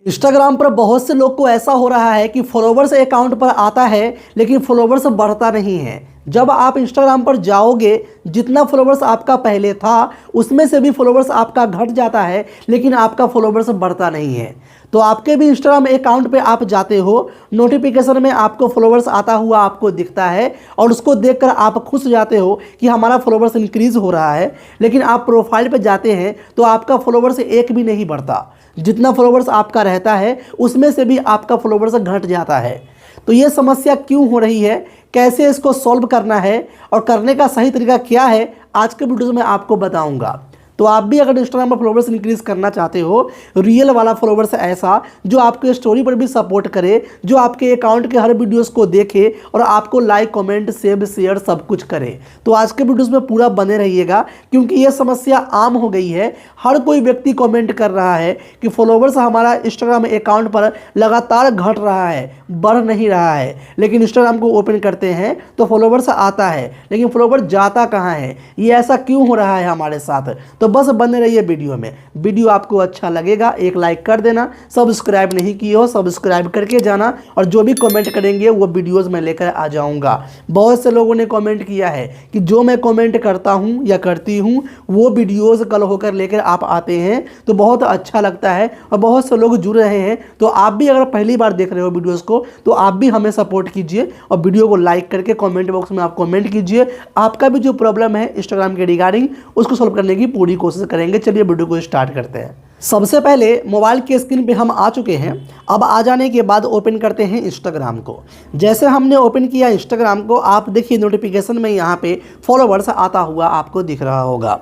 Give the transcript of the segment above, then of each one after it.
Instagram पर बहुत से लोग को ऐसा हो रहा है कि फॉलोवर्स अकाउंट पर आता है लेकिन फॉलोवर्स बढ़ता नहीं है। जब आप इंस्टाग्राम पर जाओगे, जितना फॉलोवर्स आपका पहले था उसमें से भी फॉलोवर्स आपका घट जाता है लेकिन आपका फॉलोवर्स बढ़ता नहीं है। तो आपके भी इंस्टाग्राम अकाउंट पे आप जाते हो, नोटिफिकेशन में आपको फॉलोवर्स आता हुआ आपको दिखता है और उसको देखकर आप खुश हो जाते हो कि हमारा फॉलोवर्स इंक्रीज हो रहा है, लेकिन आप प्रोफाइल पे जाते हैं तो आपका फॉलोवर्स एक भी नहीं बढ़ता। जितना फॉलोवर्स आपका रहता है उसमें से भी आपका फॉलोवर्स घट जाता है। तो ये समस्या क्यों हो रही है, कैसे इसको सॉल्व करना है और करने का सही तरीका क्या है, आज के वीडियो में आपको बताऊंगा। तो आप भी अगर इंस्टाग्राम पर फॉलोवर्स इंक्रीज करना चाहते हो, रियल वाला फॉलोवर्स ऐसा जो आपके स्टोरी पर भी सपोर्ट करे, जो आपके अकाउंट के हर वीडियोस को देखे और आपको लाइक कमेंट सेव शेयर सब कुछ करे, तो आज के वीडियोस में पूरा बने रहिएगा क्योंकि ये समस्या आम हो गई है। हर कोई व्यक्ति कमेंट कर रहा है कि फॉलोवर्स हमारा इंस्टाग्राम अकाउंट पर लगातार घट रहा है, बढ़ नहीं रहा है। लेकिन इंस्टाग्राम को ओपन करते हैं तो फॉलोवर्स आता है लेकिन फॉलोवर जाता कहाँ है, ये ऐसा क्यों हो रहा है हमारे साथ। तो बस बने रहिए वीडियो में। वीडियो आपको अच्छा लगेगा एक लाइक कर देना, सब्सक्राइब नहीं किए हो सब्सक्राइब करके जाना, और जो भी कमेंट करेंगे वो वीडियोस में लेकर आ जाऊंगा। बहुत से लोगों ने कमेंट किया है कि जो मैं कमेंट करता हूं या करती हूं वो वीडियोस कल होकर लेकर आप आते हैं, तो बहुत अच्छा लगता है और बहुत से लोग जुड़ रहे हैं। तो आप भी अगर पहली बार देख रहे हो वीडियोस को तो आप भी हमें सपोर्ट कीजिए और वीडियो को लाइक करके कमेंट बॉक्स में आप कमेंट कीजिए। आपका भी जो प्रॉब्लम है इंस्टाग्राम के रिगार्डिंग उसको सॉल्व करने की पूरी कोशिश करेंगे। चलिए वीडियो को स्टार्ट करते हैं। सबसे पहले मोबाइल के स्क्रीन पे हम आ चुके हैं। अब आ जाने के बाद ओपन करते हैं इंस्टाग्राम को। जैसे हमने ओपन किया इंस्टाग्राम को, आप देखिए नोटिफिकेशन में यहाँ पे फॉलोवर्स आता हुआ आपको दिख रहा होगा।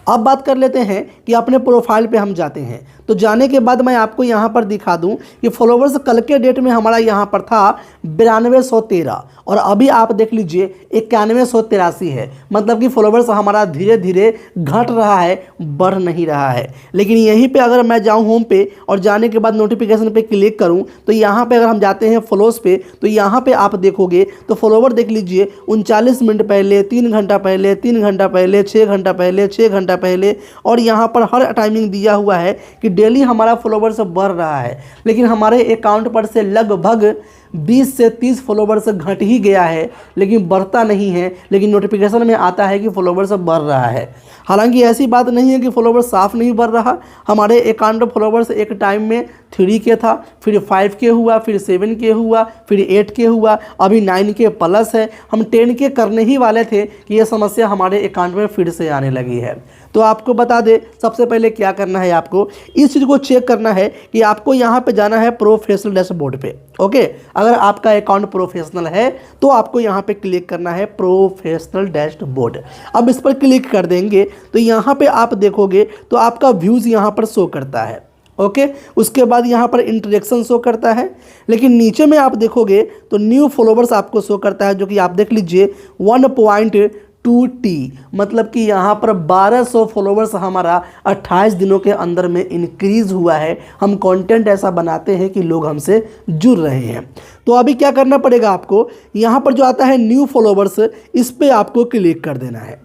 अब बात कर लेते हैं कि अपने प्रोफाइल पे हम जाते हैं। तो जाने के बाद मैं आपको यहाँ पर दिखा दूँ कि फॉलोवर्स कल के डेट में हमारा यहाँ पर था 9213 और अभी आप देख लीजिए 9183 है। मतलब कि फॉलोवर्स हमारा धीरे धीरे घट रहा है, बढ़ नहीं रहा है। लेकिन यहीं पे अगर मैं जाऊं होम पे और जाने के बाद नोटिफिकेशन पे क्लिक करूं तो यहाँ पे अगर हम जाते हैं फॉलोज पे तो यहाँ पे आप देखोगे तो फॉलोवर देख लीजिए 39 मिनट पहले, 3 घंटा पहले, 3 घंटा पहले, 6 घंटा पहले, 6 घंटा पहले, और यहाँ पर हर टाइमिंग दिया हुआ है कि डेली हमारा फॉलोवर्स बढ़ रहा है। लेकिन हमारे अकाउंट पर से लगभग 20 से 30 फॉलोवर्स घट ही गया है लेकिन बढ़ता नहीं है। लेकिन नोटिफिकेशन में आता है कि फॉलोवर्स बढ़ रहा है। हालांकि ऐसी बात नहीं है कि फॉलोवर्स साफ नहीं बढ़ रहा। हमारे अकाउंट फॉलोवर्स एक टाइम में 3 के था, फिर 5 के हुआ, फिर 7 के हुआ, फिर 8 के हुआ, अभी 9 के प्लस है। हम 10 के करने ही वाले थे कि यह समस्या हमारे अकाउंट में फिर से आने लगी है। तो आपको बता दें सबसे पहले क्या करना है, आपको इस चीज़ को चेक करना है कि आपको यहाँ पे जाना है प्रोफेशनल डैशबोर्ड पे। ओके, अगर आपका अकाउंट प्रोफेशनल है तो आपको यहाँ पे क्लिक करना है प्रोफेशनल डैशबोर्ड। अब इस पर क्लिक कर देंगे तो यहाँ पे आप देखोगे तो आपका व्यूज़ यहाँ पर शो करता है। ओके, उसके बाद यहाँ पर इंटरेक्शन शो करता है। लेकिन नीचे में आप देखोगे तो न्यू फॉलोवर्स आपको शो करता है, जो कि आप देख लीजिए 1.2T, मतलब कि यहाँ पर 1200 फॉलोवर्स हमारा 28 दिनों के अंदर में इंक्रीज हुआ है। हम कंटेंट ऐसा बनाते हैं कि लोग हमसे जुड़ रहे हैं। तो अभी क्या करना पड़ेगा आपको, यहाँ पर जो आता है न्यू फॉलोवर्स, इस पर आपको क्लिक कर देना है।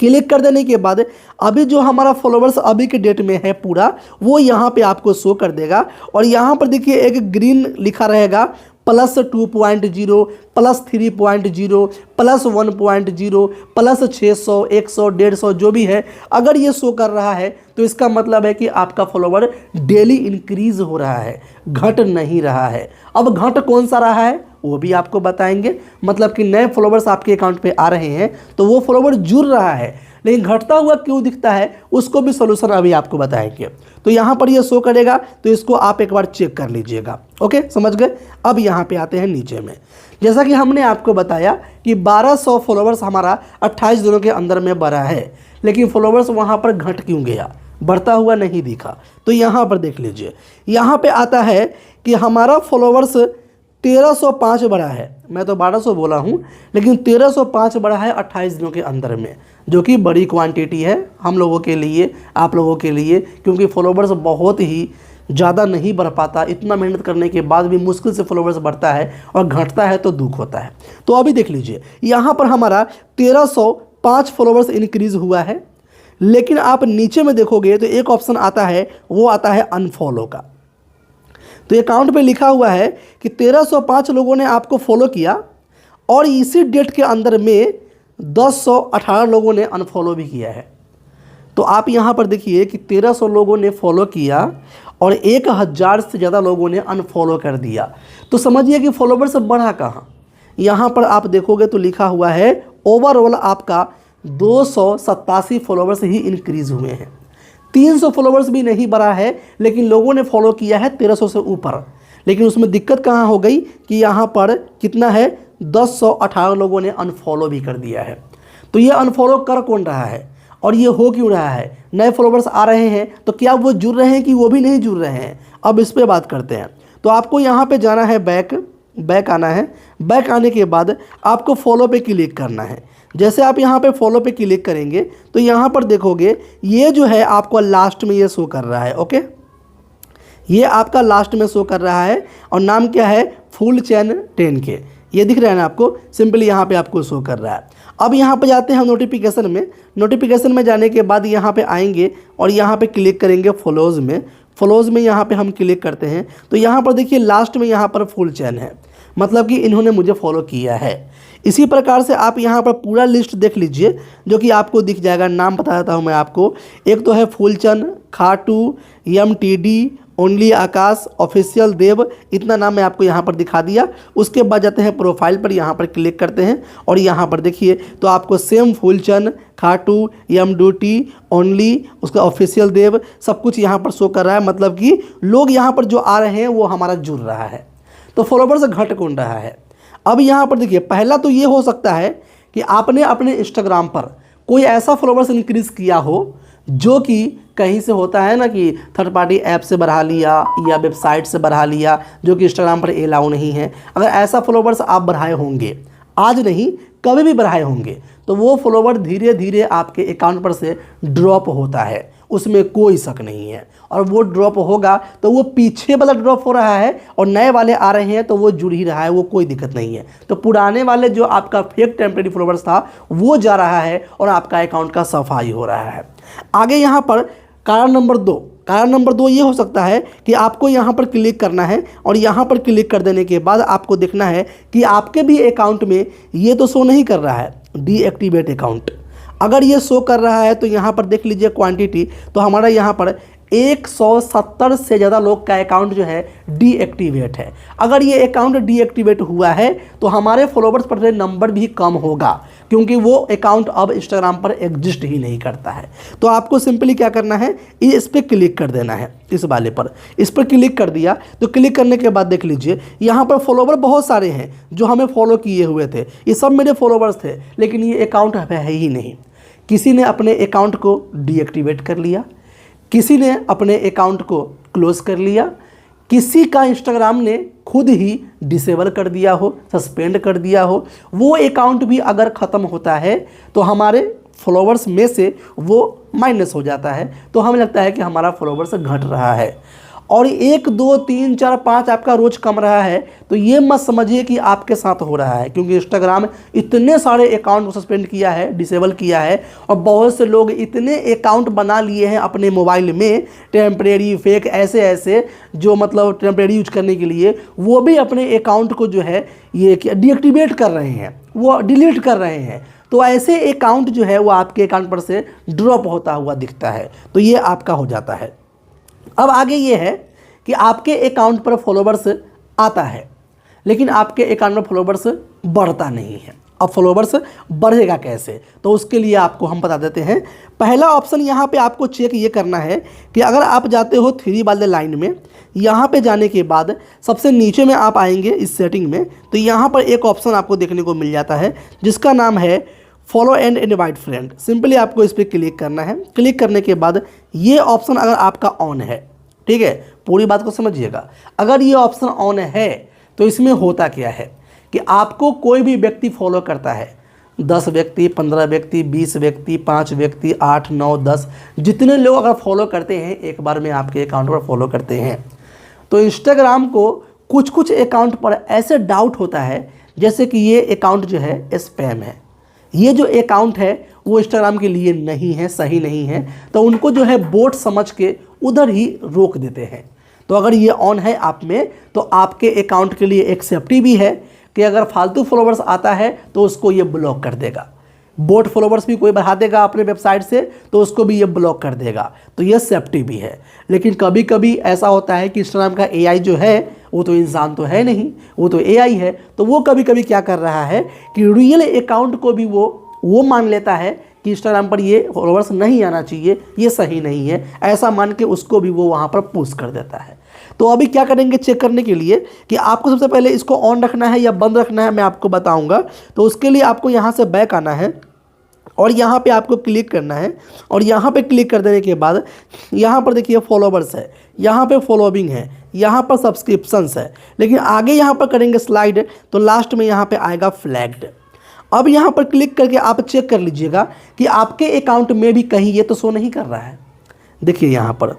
क्लिक कर देने के बाद अभी जो हमारा फॉलोवर्स अभी के डेट में है पूरा, वो यहाँ पे आपको शो कर देगा। और यहाँ पर देखिए एक ग्रीन लिखा रहेगा +2.0, +3.0, +1.0, +600, 100, 150 जो भी है। अगर ये शो कर रहा है तो इसका मतलब है कि आपका फॉलोवर डेली इंक्रीज हो रहा है, घट नहीं रहा है। अब घट कौन सा रहा है वो भी आपको बताएंगे। मतलब कि नए फॉलोवर्स आपके अकाउंट पे आ रहे हैं तो वो फॉलोवर जुड़ रहा है, लेकिन घटता हुआ क्यों दिखता है उसको भी सोल्यूशन अभी आपको बताएंगे। तो यहाँ पर ये शो करेगा तो इसको आप एक बार चेक कर लीजिएगा। ओके, समझ गए। अब यहाँ पे आते हैं नीचे में। जैसा कि हमने आपको बताया कि 1200 फॉलोवर्स हमारा 28 दिनों के अंदर में बढ़ा है, लेकिन फॉलोवर्स वहाँ पर घट क्यों गया, बढ़ता हुआ नहीं दिखा। तो यहाँ पर देख लीजिए, यहाँ पे आता है कि हमारा फॉलोवर्स 1305 बढ़ा है। मैं तो 1200 बोला हूँ लेकिन 1305 बढ़ा है 28 दिनों के अंदर में, जो कि बड़ी क्वांटिटी है हम लोगों के लिए, आप लोगों के लिए, क्योंकि फॉलोवर्स बहुत ही ज़्यादा नहीं बढ़ पाता। इतना मेहनत करने के बाद भी मुश्किल से फॉलोवर्स बढ़ता है और घटता है तो दुख होता है। तो अभी देख लीजिए यहाँ पर हमारा 1305 फॉलोवर्स इंक्रीज हुआ है। लेकिन आप नीचे में देखोगे तो एक ऑप्शन आता है, वो आता है अनफॉलो का। तो ये अकाउंट पे लिखा हुआ है कि 1305 लोगों ने आपको फॉलो किया और इसी डेट के अंदर में 1018 लोगों ने अनफॉलो भी किया है। तो आप यहाँ पर देखिए कि 1300 लोगों ने फॉलो किया और 1000 से ज़्यादा लोगों ने अनफॉलो कर दिया। तो समझिए कि फॉलोवर्स बढ़ा कहाँ। यहाँ पर आप देखोगे तो लिखा हुआ है ओवरऑल आपका 287 फॉलोवर्स ही इंक्रीज़ हुए हैं। 300 फॉलोवर्स भी नहीं बढ़ा है, लेकिन लोगों ने फॉलो किया है 1300 से ऊपर। लेकिन उसमें दिक्कत कहाँ हो गई कि यहाँ पर कितना है, 1018 लोगों ने अनफॉलो भी कर दिया है। तो ये अनफॉलो कर कौन रहा है और ये हो क्यों रहा है? नए फॉलोवर्स आ रहे हैं तो क्या वो जुड़ रहे हैं कि वो भी नहीं जुड़ रहे हैं? अब इस पर बात करते हैं। तो आपको यहाँ पे जाना है, बैक आना है। बैक आने के बाद आपको फॉलो पे क्लिक करना है। जैसे आप यहाँ पे फॉलो पे क्लिक करेंगे तो यहाँ पर देखोगे ये जो है आपको लास्ट में ये शो कर रहा है। ओके, ये आपका लास्ट में शो कर रहा है और नाम क्या है, फुल चैन 10K। ये दिख रहा है ना आपको, सिंपली यहाँ पे आपको शो कर रहा है। अब यहाँ पे जाते हैं हम नोटिफिकेशन में। नोटिफिकेशन में जाने के बाद यहाँ पे आएंगे और यहाँ पे क्लिक करेंगे फॉलोज में। फॉलोज में यहाँ पे हम क्लिक करते हैं तो यहाँ पर देखिए लास्ट में यहाँ पर फुल चैन है, मतलब कि इन्होंने मुझे फॉलो किया है। इसी प्रकार से आप यहाँ पर पूरा लिस्ट देख लीजिए जो कि आपको दिख जाएगा। नाम बता देता हूँ मैं आपको। एक तो है फूलचंद, खाटू, MTD, ओनली आकाश, ऑफिशियल देव, इतना नाम मैं आपको यहाँ पर दिखा दिया। उसके बाद जाते हैं प्रोफाइल पर, यहाँ पर क्लिक करते हैं और यहाँ पर देखिए तो आपको same Phoolchand, Khatu, MDT, only, उसका ऑफिशियल देव सब कुछ यहाँ पर शो कर रहा है। मतलब कि लोग यहाँ पर जो आ रहे हैं वो हमारा जुड़ रहा है। तो फॉलोवर्स घट कौन रहा है? अब यहाँ पर देखिए, पहला तो ये हो सकता है कि आपने अपने इंस्टाग्राम पर कोई ऐसा फॉलोवर्स इंक्रीज़ किया हो जो कि कहीं से होता है ना कि थर्ड पार्टी ऐप से बढ़ा लिया या वेबसाइट से बढ़ा लिया, जो कि इंस्टाग्राम पर अलाउ नहीं है। अगर ऐसा फॉलोवर्स आप बढ़ाए होंगे, आज नहीं कभी भी बढ़ाए होंगे, तो वो फॉलोवर धीरे धीरे आपके अकाउंट पर से ड्रॉप होता है, उसमें कोई शक नहीं है। और वो ड्रॉप होगा तो वो पीछे वाला ड्रॉप हो रहा है और नए वाले आ रहे हैं तो वो जुड़ ही रहा है, वो कोई दिक्कत नहीं है। तो पुराने वाले जो आपका फेक टेम्परेरी फॉलोवर्स था वो जा रहा है और आपका अकाउंट का सफाई हो रहा है। आगे यहाँ पर कारण नंबर दो ये हो सकता है कि आपको यहाँ पर क्लिक करना है और यहाँ पर क्लिक कर देने के बाद आपको देखना है कि आपके भी अकाउंट में ये तो शो नहीं कर रहा है डीएक्टिवेट अकाउंट। अगर ये शो कर रहा है तो यहाँ पर देख लीजिए क्वांटिटी, तो हमारा यहाँ पर 170 से ज़्यादा लोग का अकाउंट जो है डीएक्टिवेट है। अगर ये अकाउंट डीएक्टिवेट हुआ है तो हमारे फॉलोवर्स पर नंबर भी कम होगा, क्योंकि वो अकाउंट अब इंस्टाग्राम पर एग्जिस्ट ही नहीं करता है। तो आपको सिंपली क्या करना है, इस पर क्लिक कर देना है, इस वाले पर। इस पर क्लिक कर दिया तो क्लिक करने के बाद देख लीजिए यहाँ पर फॉलोवर बहुत सारे हैं जो हमें फॉलो किए हुए थे। ये सब मेरे फॉलोवर्स थे, लेकिन ये अकाउंट है ही नहीं। किसी ने अपने अकाउंट को डीएक्टिवेट कर लिया, किसी ने अपने अकाउंट को क्लोज कर लिया, किसी का इंस्टाग्राम ने खुद ही डिसेबल कर दिया हो, सस्पेंड कर दिया हो। वो अकाउंट भी अगर ख़त्म होता है तो हमारे फॉलोवर्स में से वो माइनस हो जाता है, तो हमें लगता है कि हमारा फॉलोवर्स घट रहा है। और 1 2 3 4 5 आपका रोज़ कम रहा है तो ये मत समझिए कि आपके साथ हो रहा है, क्योंकि इंस्टाग्राम इतने सारे अकाउंट को सस्पेंड किया है, डिसेबल किया है, और बहुत से लोग इतने अकाउंट बना लिए हैं अपने मोबाइल में टेम्परेरी फेक ऐसे जो मतलब टेम्परेरी यूज करने के लिए, वो भी अपने अकाउंट को जो है ये डीएक्टिवेट कर रहे हैं, वो डिलीट कर रहे हैं। तो ऐसे अकाउंट जो है वो आपके अकाउंट पर से ड्रॉप होता हुआ दिखता है, तो ये आपका हो जाता है। अब आगे ये है कि आपके अकाउंट पर फॉलोवर्स आता है लेकिन आपके अकाउंट में फॉलोवर्स बढ़ता नहीं है। अब फॉलोवर्स बढ़ेगा कैसे, तो उसके लिए आपको हम बता देते हैं। पहला ऑप्शन यहाँ पे आपको चेक ये करना है कि अगर आप जाते हो 3 वाले लाइन में, यहाँ पे जाने के बाद सबसे नीचे में आप आएंगे इस सेटिंग में, तो यहाँ पर एक ऑप्शन आपको देखने को मिल जाता है जिसका नाम है follow and invite friend. Simply आपको इस पर क्लिक करना है। क्लिक करने के बाद ये ऑप्शन अगर आपका ऑन है, ठीक है, पूरी बात को समझिएगा। अगर ये ऑप्शन ऑन है तो इसमें होता क्या है कि आपको कोई भी व्यक्ति फॉलो करता है, 10 व्यक्ति, 15 व्यक्ति, 20 व्यक्ति, 5 व्यक्ति, 8 9 10, जितने लोग अगर फॉलो करते हैं एक बार में आपके अकाउंट पर फॉलो करते हैं, तो इंस्टाग्राम को कुछ अकाउंट पर ऐसे डाउट होता है जैसे कि ये अकाउंट जो है स्पैम है, ये जो अकाउंट है वो इंस्टाग्राम के लिए नहीं है, सही नहीं है, तो उनको जो है बोट समझ के उधर ही रोक देते हैं। तो अगर ये ऑन है आप में तो आपके अकाउंट के लिए एक सेफ्टी भी है कि अगर फालतू फॉलोवर्स आता है तो उसको ये ब्लॉक कर देगा। बोट फॉलोवर्स भी कोई बढ़ा देगा अपने वेबसाइट से तो उसको भी ये ब्लॉक कर देगा, तो ये सेफ्टी भी है। लेकिन कभी कभी ऐसा होता है कि इंस्टाग्राम का एआई जो है वो तो इंसान तो है नहीं, वो तो एआई है, तो वो कभी कभी क्या कर रहा है कि रियल अकाउंट को भी वो मान लेता है कि इंस्टाग्राम पर ये फॉलोवर्स नहीं आना चाहिए, ये सही नहीं है, ऐसा मान के उसको भी वो वहाँ पर पुश कर देता है। तो अभी क्या करेंगे चेक करने के लिए कि आपको सबसे पहले इसको ऑन रखना है या बंद रखना है, मैं आपको बताऊंगा। तो उसके लिए आपको यहाँ से बैक आना है और यहाँ पे आपको क्लिक करना है और यहाँ पे क्लिक कर देने के बाद यहाँ पर देखिए फॉलोवर्स है, यहाँ पे फॉलोइंग है, यहाँ पर सब्सक्रिप्शंस है, लेकिन आगे यहाँ पर करेंगे स्लाइड तो लास्ट में यहाँ पे आएगा फ्लैग्ड। अब यहाँ पर क्लिक करके आप चेक कर लीजिएगा कि आपके अकाउंट में भी कहीं ये तो शो नहीं कर रहा है। देखिए यहाँ पर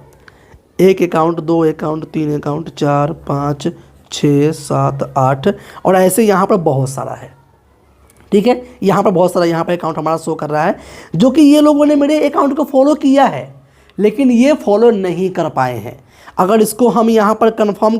1 अकाउंट, 2 अकाउंट, 3 अकाउंट, 4, 5, 6, 7, 8 और ऐसे यहाँ पर बहुत सारा है। ठीक है, यहाँ पर बहुत सारा यहाँ पर अकाउंट हमारा शो कर रहा है जो कि ये लोगों ने मेरे अकाउंट को फॉलो किया है लेकिन ये फॉलो नहीं कर पाए हैं। अगर इसको हम यहाँ पर कंफर्म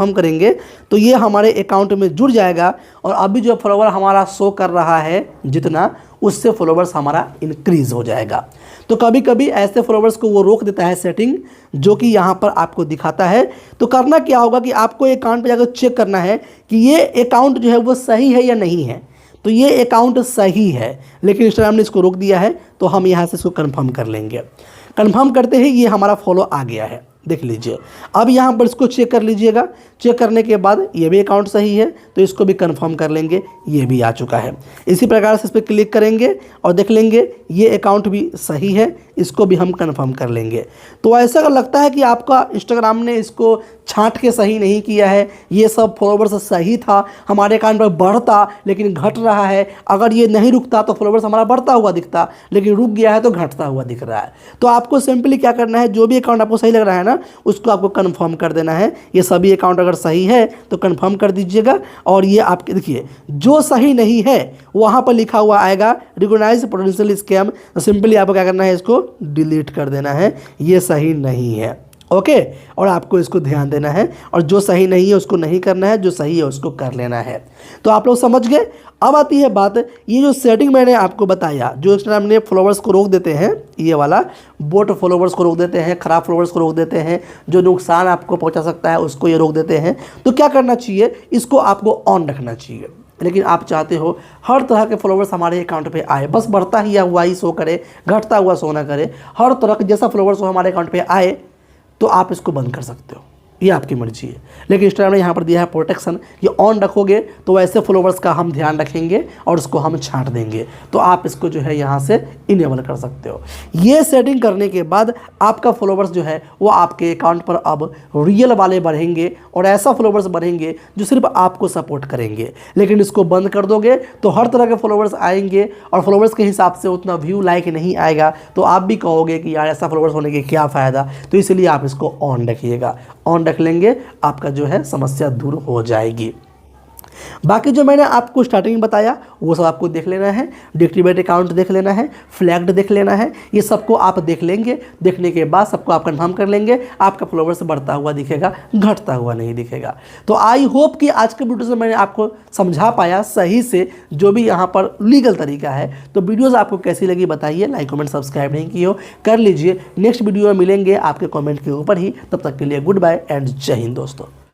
करेंगे तो ये हमारे अकाउंट में जुड़ जाएगा और अभी जो फॉलोवर हमारा शो कर रहा है जितना, उससे फॉलोवर्स हमारा इंक्रीज़ हो जाएगा। तो कभी कभी ऐसे फॉलोवर्स को वो रोक देता है सेटिंग, जो कि यहाँ पर आपको दिखाता है। तो करना क्या होगा कि आपको अकाउंट पे जाकर चेक करना है कि ये अकाउंट जो है वो सही है या नहीं है। तो ये अकाउंट सही है लेकिन इंस्टाग्राम ने इसको रोक दिया है, तो हम यहाँ से इसको कंफर्म कर लेंगे। कंफर्म करते ही ये हमारा फॉलो आ गया है, देख लीजिए। अब यहाँ पर इसको चेक कर लीजिएगा, चेक करने के बाद ये भी अकाउंट सही है तो इसको भी कंफर्म कर लेंगे, ये भी आ चुका है। इसी प्रकार से इस पर क्लिक करेंगे और देख लेंगे ये अकाउंट भी सही है, इसको भी हम कंफर्म कर लेंगे। तो ऐसा अगर लगता है कि आपका इंस्टाग्राम ने इसको छांट के सही नहीं किया है, ये सब फॉलोवर्स सही था, हमारे अकाउंट पर बढ़ता लेकिन घट रहा है, अगर ये नहीं रुकता तो फॉलोवर्स हमारा बढ़ता हुआ दिखता, लेकिन रुक गया है तो घटता हुआ दिख रहा है। तो आपको सिंपली क्या करना है, जो भी अकाउंट आपको सही लग रहा है ना उसको आपको कंफर्म कर देना है। ये सभी अकाउंट अगर सही है तो कंफर्म कर दीजिएगा और ये आपके देखिए जो सही नहीं है वहाँ पर लिखा हुआ आएगा रिकॉग्नाइज पोटेंशियल स्कैम, तो सिंपली आपको क्या करना है, इसको डिलीट कर देना है, ये सही नहीं है। ओके, और आपको इसको ध्यान देना है और जो सही नहीं है उसको नहीं करना है, जो सही है उसको कर लेना है। तो आप लोग समझ गए। अब आती है बात, ये जो सेटिंग मैंने आपको बताया, जो इंस्टाग्राम ने फॉलोवर्स को रोक देते हैं, ये वाला बोट फॉलोवर्स को रोक देते हैं, ख़राब फॉलोवर्स को रोक देते हैं, जो नुकसान आपको पहुंचा सकता है उसको ये रोक देते हैं। तो क्या करना चाहिए, इसको आपको ऑन रखना चाहिए। लेकिन आप चाहते हो हर तरह के फॉलोवर्स हमारे अकाउंट पे आए, बस बढ़ता ही हुआ ही शो करे, घटता हुआ शो ना करे, हर तरह के जैसा फॉलोवर्स हो हमारे अकाउंट पे आए, तो आप इसको बंद कर सकते हो, ये आपकी मर्जी है। लेकिन इंस्टाग्राम ने यहाँ पर दिया है प्रोटेक्शन, ये ऑन रखोगे तो वैसे फॉलोवर्स का हम ध्यान रखेंगे और उसको हम छांट देंगे। तो आप इसको जो है यहाँ से इनेबल कर सकते हो। ये सेटिंग करने के बाद आपका फॉलोवर्स जो है वो आपके अकाउंट पर अब रियल वाले बढ़ेंगे और ऐसा फॉलोवर्स बढ़ेंगे जो सिर्फ आपको सपोर्ट करेंगे। लेकिन इसको बंद कर दोगे तो हर तरह के फॉलोवर्स आएंगे और फॉलोवर्स के हिसाब से उतना व्यू लाइक नहीं आएगा, तो आप भी कहोगे कि यार ऐसा फॉलोवर्स होने के क्या फ़ायदा। तो इसलिए आप इसको ऑन रखिएगा, ऑन रख लेंगे आपका जो है समस्या दूर हो जाएगी। बाकी जो मैंने आपको स्टार्टिंग में बताया वो सब आपको देख लेना है, डिएक्टिवेट अकाउंट देख लेना है, फ्लैग्ड देख लेना है, ये सबको आप देख लेंगे। देखने के बाद सबको आप कंफर्म कर लेंगे, आपका फॉलोवर्स बढ़ता हुआ दिखेगा, घटता हुआ नहीं दिखेगा। तो आई होप कि आज के वीडियो से मैंने आपको समझा पाया सही से, जो भी यहाँ पर लीगल तरीका है। तो वीडियोज़ आपको कैसी लगी बताइए, लाइक कमेंट सब्सक्राइब नहीं किए हो कर लीजिए। नेक्स्ट वीडियो में मिलेंगे आपके कमेंट के ऊपर ही, तब तक के लिए गुड बाय एंड जय हिंद दोस्तों।